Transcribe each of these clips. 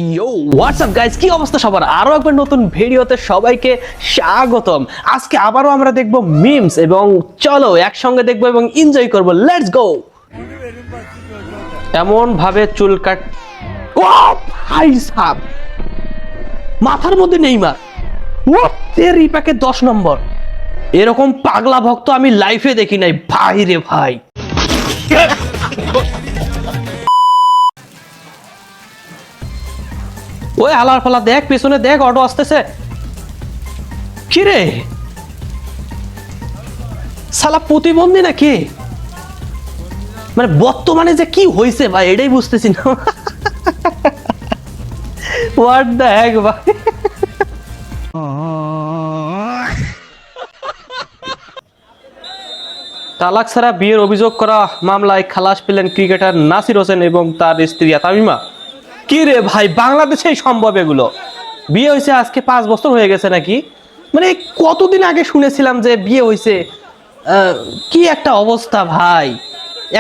ইয়ো WhatsApp guys, কি অবস্থা সবার? আরো একবার নতুন ভিডিওতে সবাইকে স্বাগতম। আজকে আবারও আমরা দেখব মিমস এবং চলো একসঙ্গে দেখব এবং এনজয় করব। Let's go. এমন ভাবে চুল কাট, ও ভাই সাহেব, মাথার মধ্যে নেইমার, ও তেরি প্যাকে 10 নম্বর। এরকম পাগলা ভক্ত আমি লাইফে দেখি নাই ভাই রে ভাই। ওই হালার ফালা দেখ, পেছনে দেখ, অটো আসতেছে। কি রে শালা প্রতিবন্ধী নাকি? মানে বর্তমানে যে কি হয়েছে ভাই এটাই বুঝতেছি না। হোয়াট দ্য হেক ভাই। তালাক ছাড়া বিয়ের অভিযোগ করা মামলায় খালাস পেলেন ক্রিকেটার নাসির হোসেন এবং তার স্ত্রী তামিমা। কি রে ভাই, বাংলাদেশেই সম্ভব এগুলো? বিয়ে হয়েছে আজকে 5 বছর হয়ে গেছে নাকি? মানে কতদিন আগে শুনেছিলাম যে বিয়ে হয়েছে। কি একটা অবস্থা ভাই,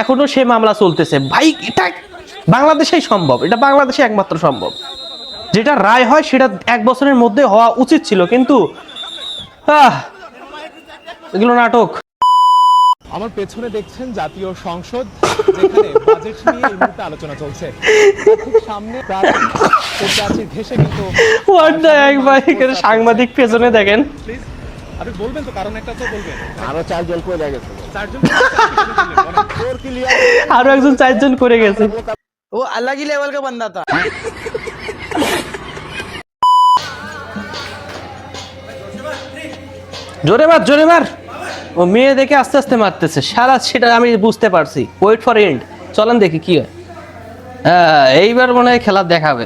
এখনো সে মামলা চলতেছে ভাই। এটা বাংলাদেশেই সম্ভব, এটা বাংলাদেশে একমাত্র সম্ভব। যেটা রায় হয় সেটা 1 বছরের মধ্যে হওয়া উচিত ছিল, কিন্তু এগুলো নাটক। আমার পেছনে দেখছেন জাতীয় সংসদ, যেখানে বাজেট নিয়ে এই মুহূর্তে আলোচনা চলছে। ঠিক সামনে প্রাচীর ঘেঁষে কিন্তু সাংবাদিক পেছনে দেখেন। প্লিজ আপনি বলবেন তো, কারণ একটা তো বলবেন। আরো 4 জন করে গেছে, 4 জন আরো একজন 4 জন করে গেছে। वो अलग ही लेवल का बंदा था। জোরে মার, জোরে মার। ও মেয়ে দেখে আস্তে আস্তে মারতেছে সারা, সেটা আমি বুঝতে পারছি। ওয়েট ফর এন্ড, চলেন দেখি কি হয়। এইবার মনে হয় খেলা দেখাবে।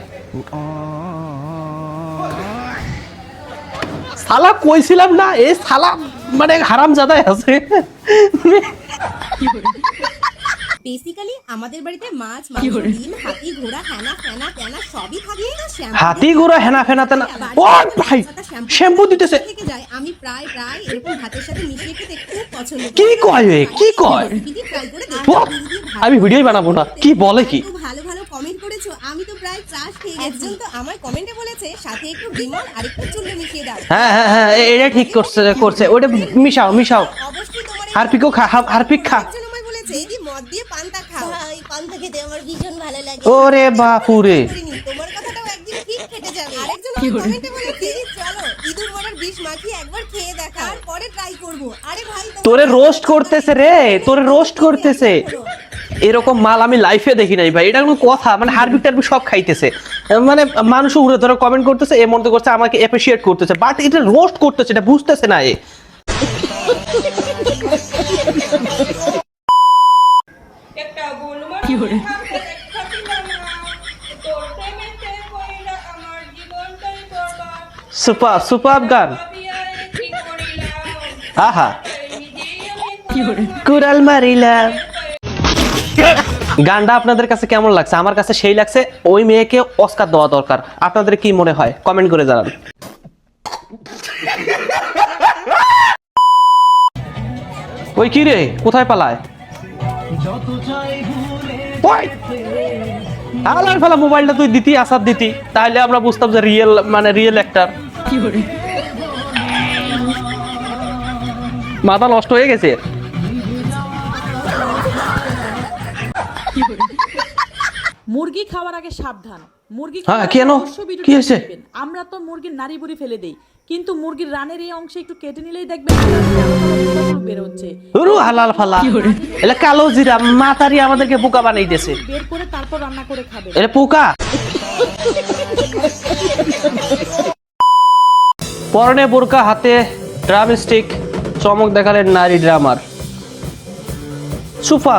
শালা কইছিলাম না, এই শালা মানে হারামজাদাই আছে। বেসিক্যালি আমাদের বাড়িতে মাছ, মাংস, ডিম, হাতি, ঘোড়া, হেনা ফেনা টেনা সবই থাকে। হাতি ঘোড়া হেনা ফেনা তেনা, ও ভাই শ্যাম্পু দিতেছে। থেকে যায়, আমি প্রায় এরকম ভাতের সাথে মিশিয়ে খেতে খুব পছন্দ করি। কি কয় এ, কি কয়? ট্রাই করে ও, আমি ভিডিওই বানাবো না, কি বলে কি? খুব ভালো ভালো কমেন্ট করেছো, আমি তো প্রায় চাষ খেয়ে গেছি। একজন তো আমার কমেন্টে বলেছে সাথে একটু বিমল আর একটু চুল্লু মিশিয়ে দাও। হ্যাঁ হ্যাঁ হ্যাঁ, এটা ঠিক করছে ওটা মিশাও মিশাও। অবশ্যই তোমার হারপিকও খা, হারপিক খা। একজন আমায় বলেছে দিদি মদ দিয়ে পান্তা খাও। ভাই পান্তা খেতে আমার ভীষণ ভালো লাগে। ওরে বাপুরে, তোমার কথাটাও একদিন ঠিক কেটে যাবে। আরেকজন কমেন্টে বলেছে চলো ইঁদুর মারার বিষ মাখিয়ে একবার খেয়ে দেখা, পরে ট্রাই করব। আরে ভাই তোরে রোস্ট করতেছে রে, তোরে রোস্ট করতেছে। এরকম মাল আমি লাইফে দেখি নাই ভাই, এটা কোনো কথা? মানে হারপিক টারপিক সব খাইতেছে, মানে মানুষ উড়ে ধরে কমেন্ট করতেছে, এ মনে করছে আমাকে অ্যাপ্রিশিয়েট করতেছে, বাট এটা রোস্ট করতেছে, এটা বুঝতেছে না এ। সুপার সুপার গান। আহা কুড়াল মারিলা। গানটা আপনাদের কাছে কেমন লাগছে? আমার কাছে সেই লাগছে। ওই মেয়েকে অস্কার দেওয়া দরকার। আপনাদের কি মনে হয় কমেন্ট করে জানান। ওই কি রে, কোথায় পালায়? আলার ফেলা মোবাইলটা তুই দিতি, আসার দিতি, তাহলে আমরা বুঝতাম যে রিয়েল, মানে রিয়েল অ্যাক্টর। মাথা নষ্ট হয়ে গেছে। মুরগি খাওয়ার আগে সাবধান। মুরগি হ্যাঁ, কেন? কি হয়েছে? আমরা তো মুরগির নাড়ি বুড়ি ফেলে দেই, কিন্তু মুরগির রানের এই অংশে একটু কেটে নিলেই দেখবেন বের হচ্ছে। ওরু হালাল ফালা, এলা কালো জিরা মাতারি আমাদেরকে বোকা বানাইতেছে। বের করে তারপর রান্না করে খাবে। এলা পোকা। পরনে বোরকা, হাতে ড্রাম স্টিক, চমক দেখালেন নারী ড্রামার। সুফা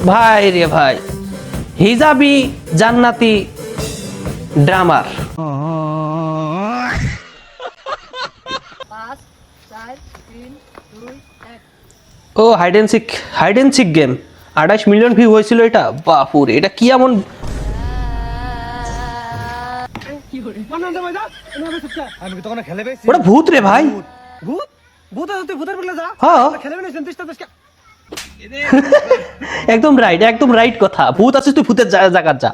ভাই রে ভাই, হিজাবি জান্নাতি ড্রামার। ও hide and seek game, 28 million view হয়েছিল এটা। বাপুরে, এটা কি এমন? ওটা ভূত রে ভাই। হ্যাঁ একদম রাইট, একদম রাইট কথা। ভূত আছিস তুই, ভূতের জায়গা যা।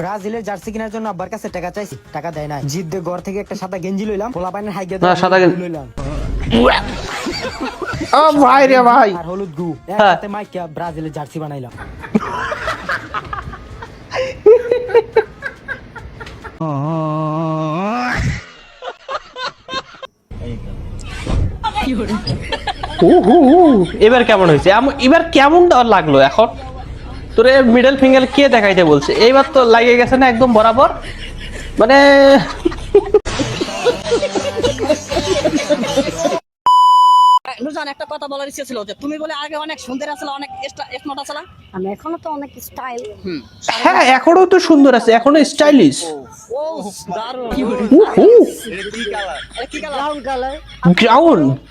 ব্রাজিলের জার্সি কেনার জন্য আব্বার কাছে টাকা চাইছি, টাকা দেয় না। জিদ দিয়ে ঘর থেকে একটা সাদা গেঞ্জি লইলাম, পোলা পাইনের হাইগে না, সাদা গেঞ্জি লইলাম ও ভাই রে ভাই, আর হলুদ গু হ্যাঁ। একসাথে মাইকা ব্রাজিলের জার্সি বানাইলাম। এবার কেমন হয়েছে? এবার কেমন লাগলো এখন? তোরে মিডল ফিঙ্গার কে দেখাইতে বলছে? এইবার তো লাগিয়ে গেছে না একদম বরাবর, মানে নুরজান, একটা কথা বলার ইচ্ছে ছিল যে তুমি বলে আগে অনেক সুন্দর আছিলা, অনেক স্মার্ট আছিলা। আমি এখনো তো অনেক স্টাইল। হ্যাঁ এখনো তো সুন্দর আছে, এখনো স্টাইলিশ। ও দারুণ। এটা কি colour? Brown colour.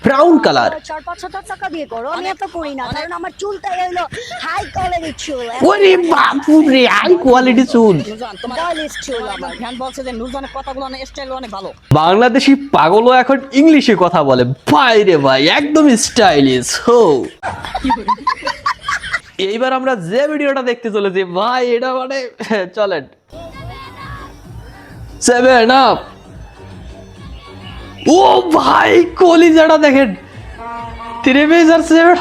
Brown colour. 4-5 টাকা দিয়ে করো, আমি এত করি না, কারণ আমার চুলটা হলো হাই কোয়ালিটির চুল। ওরে বাপুরে, হাই কোয়ালিটি চুল। নুরজান, তোমার চুল আমার ফ্যান বলছে যে নুরজানের কথাগুলো অনেক স্টাইল, অনেক ভালো। বাংলাদেশি পাগলও এখন ইংলিশে কথা বলে ভাই রে ভাই, একদম স্টাইলিশ। হো এইবার আমরা যে ভিডিওটা দেখতে চলেছি ভাই, এটা মানে চলেন 7 আপ। ও ভাই কলিজাটা দেখেন, 3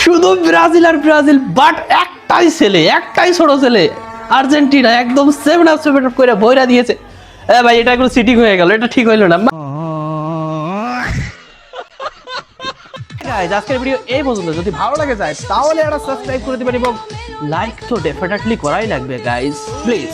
শুধু ব্রাজিল আর ব্রাজিল, বাট একটাই ছেলে, একটাই ছোট ছেলে, আর্জেন্টিনা একদম 7 আপ করে বইরা দিয়েছে। এ ভাই এটা একটু সিটিং হয়ে গেল, এটা ঠিক হইলো না। গাইস আজকের ভিডিও এই পর্যন্ত। যদি ভালো লাগে যায় তাহলে একটা সাবস্ক্রাইব করে দিবেন এবং লাইক তো ডেফিনেটলি করাই লাগবে গাইস, প্লিজ।